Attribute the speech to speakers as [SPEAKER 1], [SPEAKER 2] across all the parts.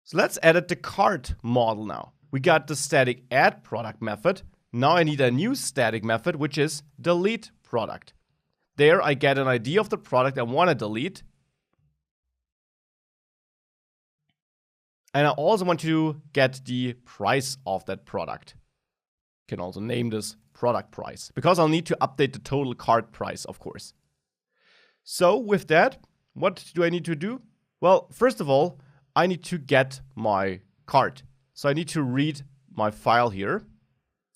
[SPEAKER 1] So let's edit the cart model now. We got the static add product method. Now I need a new static method, which is delete product. There I get an ID of the product I want to delete. And I also want to get the price of that product. You can also name this product price, because I'll need to update the total cart price, of course. So with that, what do I need to do? Well, first of all, I need to get my cart. So I need to read my file here.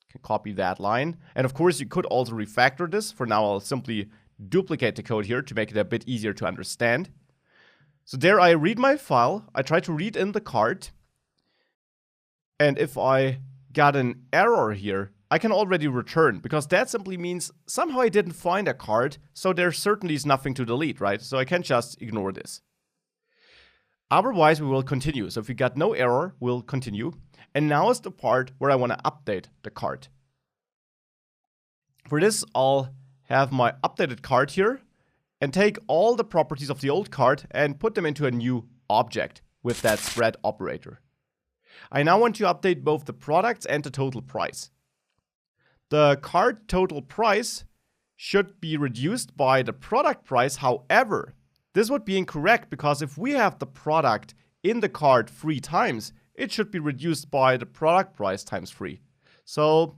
[SPEAKER 1] I can copy that line. And of course, you could also refactor this. For now, I'll simply duplicate the code here to make it a bit easier to understand. So there I read my file. I try to read in the cart. And if I got an error here, I can already return, because that simply means somehow I didn't find a cart, so there certainly is nothing to delete, right? So I can just ignore this. Otherwise, we will continue. So if we got no error, we'll continue. And now is the part where I want to update the cart. For this, I'll have my updated cart here and take all the properties of the old cart and put them into a new object with that spread operator. I now want to update both the products and the total price. The cart total price should be reduced by the product price. However, this would be incorrect, because if we have the product in the cart 3 times, it should be reduced by the product price times 3. So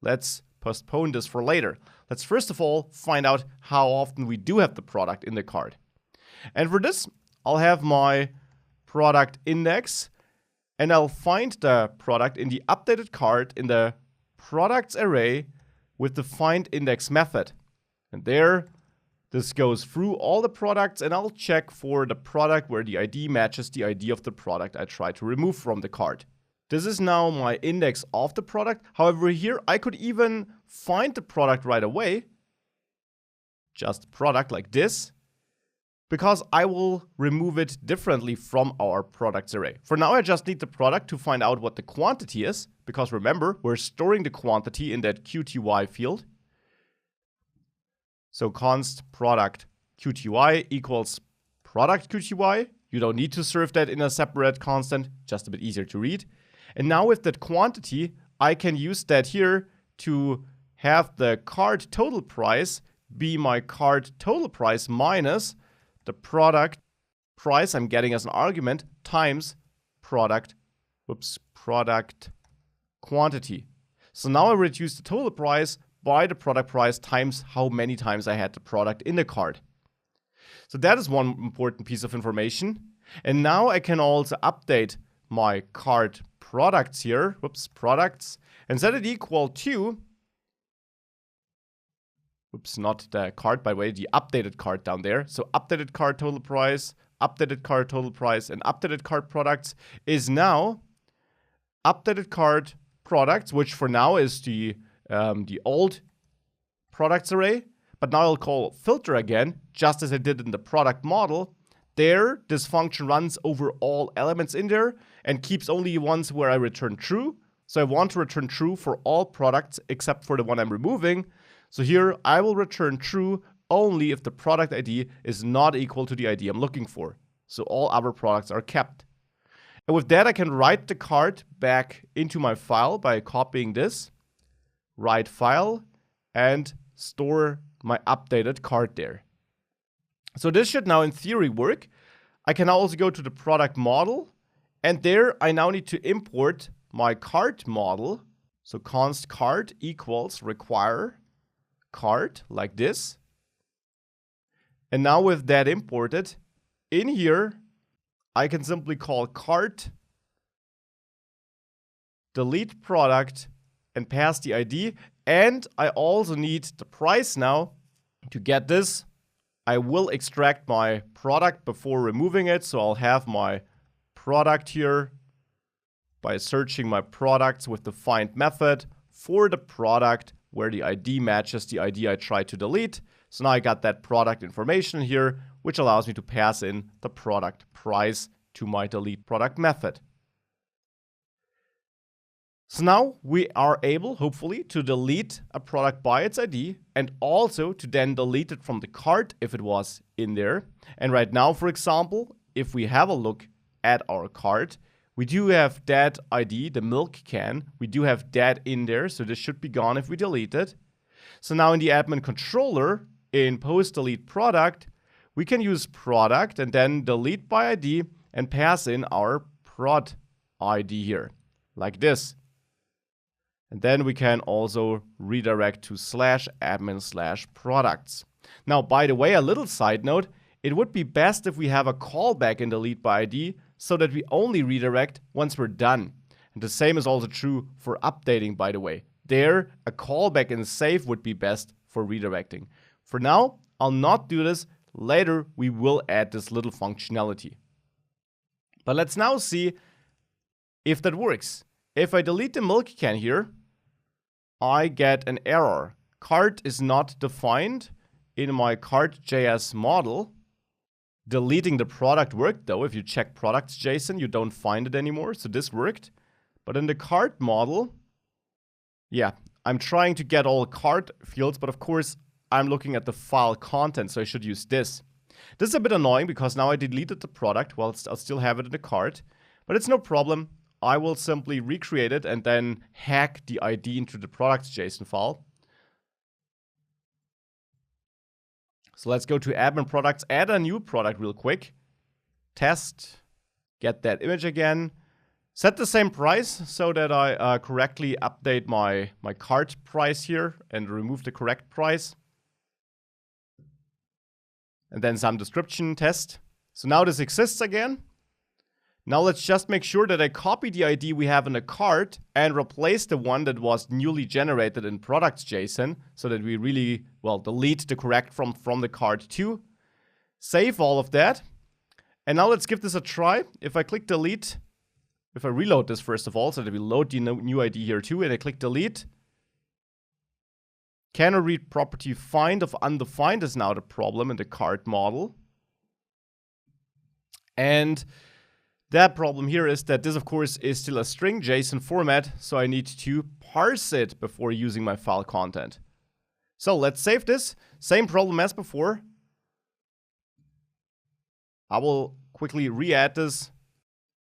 [SPEAKER 1] let's postpone this for later. Let's first of all find out how often we do have the product in the cart. And for this, I'll have my product index, and I'll find the product in the updated cart in the products array with the find index method. And there, this goes through all the products, and I'll check for the product where the ID matches the ID of the product I try to remove from the cart. This is now my index of the product. However, here I could even find the product right away. Just product like this, because I will remove it differently from our products array. For now, I just need the product to find out what the quantity is, because remember, we're storing the quantity in that QTY field. So const product QTY equals product QTY. You don't need to serve that in a separate constant, just a bit easier to read. And now with that quantity, I can use that here to have the cart total price be my cart total price minus the product price I'm getting as an argument times product quantity. So now I reduce the total price by the product price times how many times I had the product in the cart. So that is one important piece of information. And now I can also update my cart products here, products, and set it equal to, not the cart, by the way, the updated cart down there. So updated cart total price, and updated cart products is now updated cart products, which for now is the old products array. But now I'll call filter again, just as I did in the product model. There, this function runs over all elements in there and keeps only ones where I return true. So I want to return true for all products except for the one I'm removing. So here I will return true only if the product ID is not equal to the ID I'm looking for. So all other products are kept. And with that, I can write the cart back into my file by copying this, write file, and store my updated cart there. So this should now in theory work. I can now also go to the product model, and there I now need to import my cart model. So const cart equals require cart like this. And now with that imported, in here I can simply call cart delete product and pass the ID. And I also need the price now. To get this, I will extract my product before removing it. So I'll have my product here by searching my products with the find method for the product where the ID matches the ID I tried to delete. So now I got that product information here, which allows me to pass in the product price to my delete product method. So now we are able, hopefully, to delete a product by its ID and also to then delete it from the cart if it was in there. And right now, for example, if we have a look add our cart. We do have that ID, the milk can. We do have that in there, so this should be gone if we delete it. So now in the admin controller, in post delete product, we can use product and then delete by ID and pass in our prod ID here, like this. And then we can also redirect to /admin/products. Now, by the way, a little side note, it would be best if we have a callback in delete by ID so that we only redirect once we're done. And the same is also true for updating, by the way. There, a callback in save would be best for redirecting. For now, I'll not do this. Later, we will add this little functionality. But let's now see if that works. If I delete the milk can here, I get an error. Cart is not defined in my cart.js model. Deleting the product worked though. If you check products.json, you don't find it anymore. So this worked. But in the cart model, yeah, I'm trying to get all cart fields, but of course, I'm looking at the file content, so I should use this. This is a bit annoying because now I deleted the product. Well, I'll still have it in the cart, but it's no problem. I will simply recreate it and then hack the ID into the products.json file. So let's go to admin products, add a new product real quick. Test, get that image again. Set the same price so that I correctly update my cart price here and remove the correct price. And then some description test. So now this exists again. Now let's just make sure that I copy the ID we have in the cart and replace the one that was newly generated in products.json so that we really, well, delete the correct from the cart too. Save all of that. And now let's give this a try. If I click delete, if I reload this first of all, so that we load the new ID here too, and I click delete, cannot read property find of undefined is now the problem in the cart model. And that problem here is that this, of course, is still a string JSON format, so I need to parse it before using my file content. So let's save this. Same problem as before. I will quickly re-add this.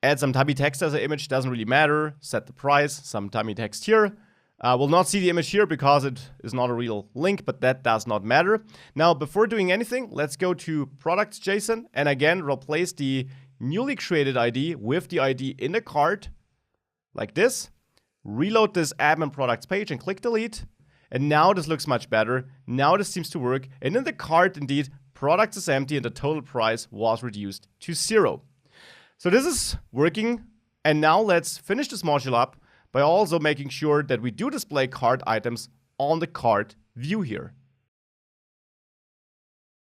[SPEAKER 1] Add some dummy text as an image, doesn't really matter. Set the price, some dummy text here. We'll not see the image here because it is not a real link, but that does not matter. Now, before doing anything, let's go to products.json and again replace the newly created ID with the ID in the cart, like this. Reload this admin products page and click delete. And now this looks much better. Now this seems to work. And in the cart, indeed, products is empty and the total price was reduced to 0. So this is working. And now let's finish this module up by also making sure that we do display cart items on the cart view here.